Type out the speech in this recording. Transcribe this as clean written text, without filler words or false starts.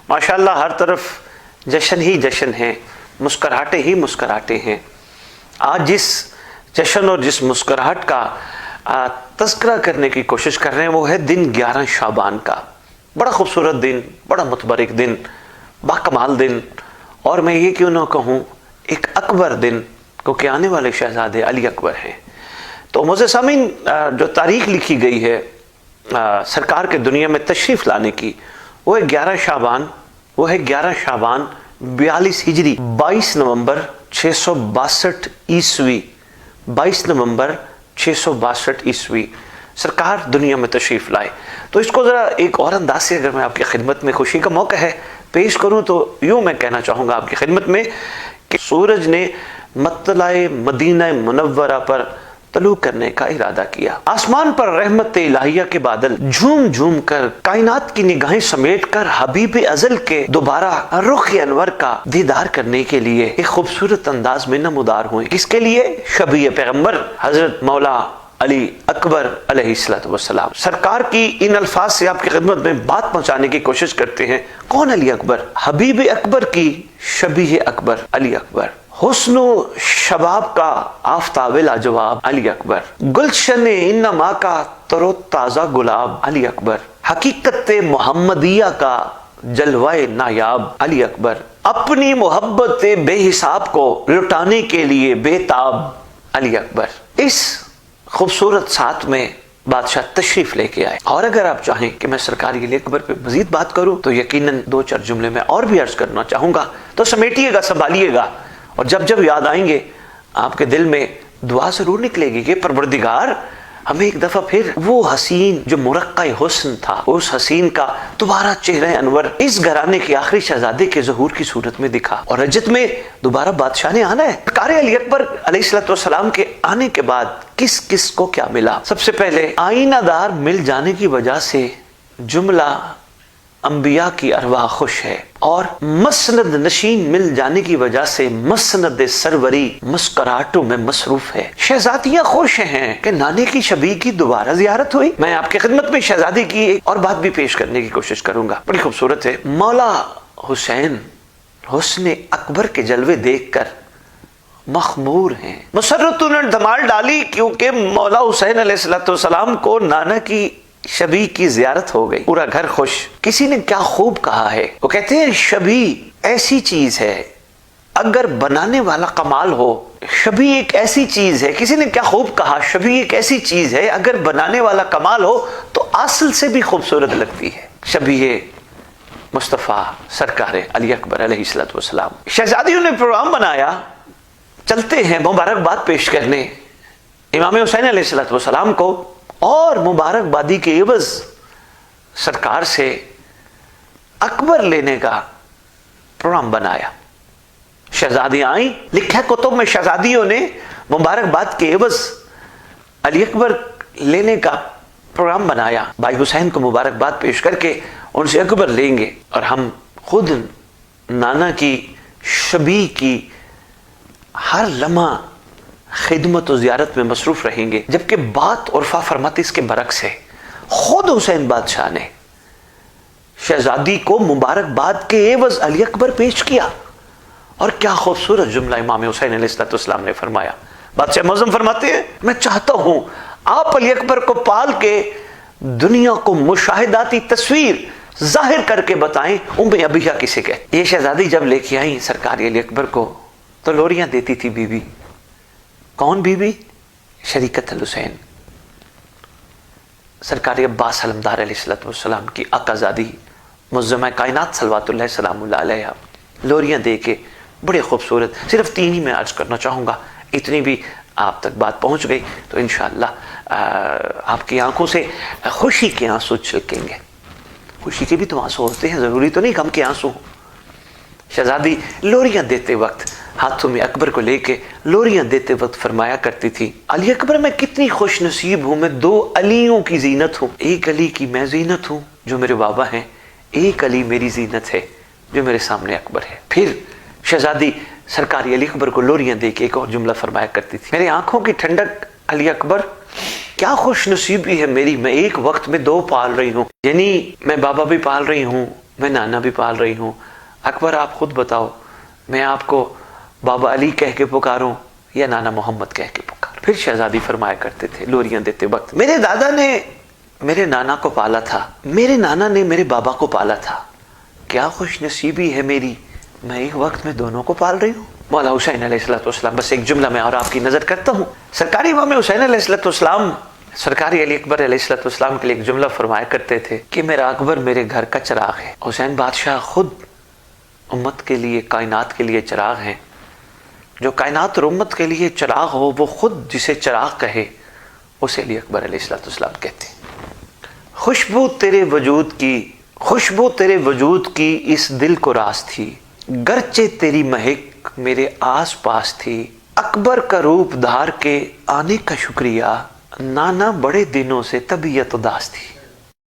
माशाअल्लाह हर तरफ जश्न ही जश्न है, मुस्कराहटें ही मुस्कराहटें हैं। आज जिस जश्न और जिस मुस्कराहट का तज़किरा करने की कोशिश कर रहे हैं वो है दिन 11 शाबान का। बड़ा खूबसूरत दिन, बड़ा मुतबरिक दिन, बाकमाल दिन, और मैं ये क्यों ना कहूँ एक अकबर दिन, क्योंकि आने वाले शहजादे अली अकबर हैं। तो मुझे सामीन जो तारीख लिखी गई है सरकार के दुनिया में तशरीफ़ लाने की, वो है 11 शाबान, वो है 11 शाबान 42 हिजरी, 22 नवंबर 662 ईस्वी, 22 नवंबर 662 ईस्वी सरकार दुनिया में तशरीफ़ लाए। तो इसको ज़रा एक और अंदाज से अगर मैं आपकी खिदमत में, खुशी का मौका है, पेश करूँ तो यूँ मैं कहना चाहूँगा आपकी खिदमत में कि सूरज ने मतलाए मदीना मुनव्वरा पर तलू करने का इरादा किया। आसमान पर रहमत इलाहिया के बादल झूम झूम कर कायनात की निगाहें समेट कर हबीब अज़ल के दोबारा रुख अनवर का दीदार करने के लिए एक खूबसूरत अंदाज में नमूदार हुए। किसके लिए? शबी पैगम्बर हजरत मौला अली अकबर अलैहिस्सलाम। सरकार की इन अल्फाज से आपकी खिदमत में बात पहुंचाने की कोशिश करते हैं। कौन अली अकबर? हबीब अकबर की शबीह अकबर अली अकबर, हुस्न शबाब का आफताब लाजवाब अली अकबर, गुलशन इन्नमा का तरो ताज़ा गुलाब अली अकबर, हकीकत मोहम्मदिया का जलवाए नायाब अली अकबर, अपनी मोहब्बत बेहिसाब को लुटाने के लिए बेताब अली अकबर। इस खूबसूरत साथ में बादशाह तशरीफ लेके आए। और अगर आप चाहें कि मैं सरकार अली अकबर पे मजीद बात करूं तो यकीनन 2-4 जुमले में और भी अर्ज करना चाहूंगा, तो समेटिएगा, संभालिएगा, और जब जब याद आएंगे आपके दिल में दुआ जरूर निकलेगी कि परवरदिगार हमें एक दफा फिर वो हसीन जो मुरक्का हुस्न था, उस हसीन का दोबारा चेहरा अनवर इस घराने के आखिरी शहजादे के ज़हूर की सूरत में दिखा। और रजत में दोबारा बादशाह ने आना है। सरकार अली अकबर अलैहिस्सलाम के आने के बाद किस किस को क्या मिला? सबसे पहले आईनादार मिल जाने की वजह से जुमला अंबिया की अरवाह खुश है, और मसनद नशीन मिल जाने की वजह से मसनद सरवरी मुस्कराहटों में मसरूफ है। शहजादियां खुश हैं कि नाने की शबी की दोबारा जियारत हुई। मैं आपकी खिदमत में शहजादी की एक और बात भी पेश करने की कोशिश करूंगा, बड़ी खूबसूरत है। मौला हुसैन हुस्न अकबर के जलवे देखकर मखमूर हैं, मुसर्रतों ने धमाल डाली, क्योंकि मौला हुसैन अलैहिस्सलाम को नाना की शबी की जियारत हो गई। पूरा घर खुश। किसी ने क्या खूब कहा है, वो कहते हैं शबी ऐसी चीज है अगर बनाने वाला कमाल हो। शबी एक ऐसी चीज है, किसी ने क्या खूब कहा, शबी एक ऐसी चीज है अगर बनाने वाला कमाल हो तो असल से भी खूबसूरत लगती है। शबी मुस्तफ़ा सरकार अली अकबर अलैहिस्सलाम। शहजादियों ने प्रोग्राम बनाया, चलते हैं मुबारकबाद पेश करने इमाम हुसैन अलैहिस्सलाम को, और मुबारकबादी के एवज सरकार से अकबर लेने का प्रोग्राम बनाया। शहजादियां आई, लिखा कुतुब में शहजादियों ने मुबारकबाद के एवज अली अकबर लेने का प्रोग्राम बनाया। भाई हुसैन को मुबारकबाद पेश करके उनसे अकबर लेंगे, और हम खुद नाना की शबी की हर लम्हा खिदमत और ज़ियारत में मसरूफ रहेंगे। जबकि बात उर्फा फरमाती इसके बरक्स है। खुद हुसैन बादशाह ने शहजादी को मुबारकबाद के एवज अली अकबर पेश किया, और क्या खूबसूरत जुमला इमाम हुसैन अलैहिस्सलाम ने फरमाया। बादशाह मौज़म फरमाते हैं, मैं चाहता हूं आप अली अकबर को पाल के दुनिया को मुशाहिदाती तस्वीर जाहिर करके बताएं उम्मे अबिया किसे कहते। ये शहजादी जब लेके आई सरकार अली अकबर को तो लोरियां देती थी बीबी। कौन बीबी? शरीकत अल हुसैन, सरकार अब्बास अलमदार अलैहिस्सलाम की आकाज़ादी मुअज़्ज़मा कायनात सल्लल्लाहु सलामुल्लाह अलैहा लोरियां दे के बड़े खूबसूरत। सिर्फ 3 ही मैं अर्ज करना चाहूँगा, इतनी भी आप तक बात पहुँच गई तो इंशाअल्लाह आपकी आंखों से खुशी के आंसू छलकेंगे। खुशी के भी तो आंसू होते हैं, ज़रूरी तो नहीं गम के आंसू। शहजादी लोरियां देते वक्त हाथों में अकबर को लेके लोरियां देते वक्त फरमाया करती थी, अली अकबर मैं कितनी खुश नसीब हूँ, मैं 2 अलियों की जीनत हूँ। एक अली की मैं जीनत हूँ जो मेरे बाबा हैं, एक अली मेरी जीनत है जो मेरे सामने अकबर है। फिर शहजादी सरकारी अली अकबर को लोरियां दे के एक और जुमला फरमाया करती थी, मेरी आंखों की ठंडक अली अकबर, क्या खुश नसीबी है मेरी, मैं एक वक्त में 2 पाल रही हूँ। यानी मैं बाबा भी पाल रही हूँ میں نانا بھی پال رہی ہوں، اکبر آپ خود بتاؤ میں آپ کو بابا علی کہہ کے پکاروں یا نانا محمد کہہ کے پکاروں؟ پھر شہزادی فرمایا کرتے تھے لوریاں دیتے وقت، میرے دادا نے میرے نانا کو پالا تھا، میرے نانا نے میرے بابا کو پالا تھا، کیا خوش نصیبی ہے میری، میں ایک وقت میں دونوں کو پال رہی ہوں۔ مولا حسین علیہ السلام، بس ایک جملہ میں اور آپ کی نظر کرتا ہوں، سرکاری امام حسین علیہ السلام، سرکاری علی اکبر علیہ السلام کے لیے ایک جملہ فرمایا کرتے تھے کہ میرا اکبر میرے گھر کا چراغ ہے۔ حسین بادشاہ خود امت کے لیے، کائنات کے لیے چراغ ہیں، جو کائنات اور امت کے لیے چراغ ہو وہ خود جسے چراغ کہے اسے علی اکبر علیہ السلام کہتے ہیں۔ خوشبو تیرے وجود کی اس دل کو راس تھی، گرچہ تیری مہک میرے آس پاس تھی، اکبر کا روپ دھار کے آنے کا شکریہ، نانا بڑے دنوں سے طبیعت اداس تھی۔